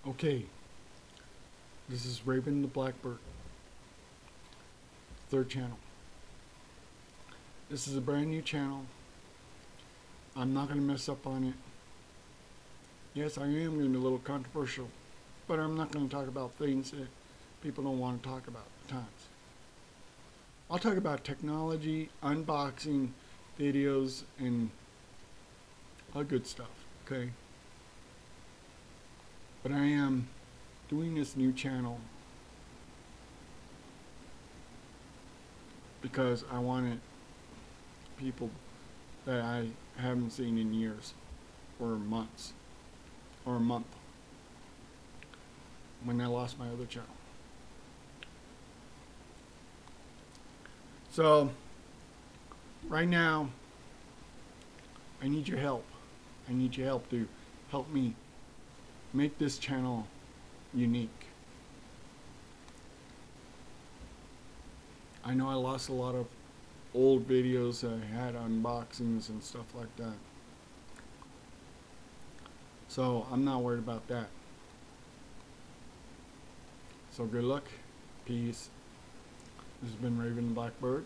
Okay, this is Raven the Blackbird, third channel. This is a brand new channel. I'm not going to mess up on it. Yes, I am going to be a little controversial, but I'm not going to talk about things that people don't want to talk about at times. I'll talk about technology, unboxing videos, and all good stuff, okay? But I am doing this new channel because I wanted people that I haven't seen in years or months or a month when I lost my other channel. So right now I need your help. I need your help to help me make this channel unique. I know I lost a lot of old videos that I had unboxings and stuff like that. So I'm not worried about that. So good luck. Peace. This has been Raven Blackbird.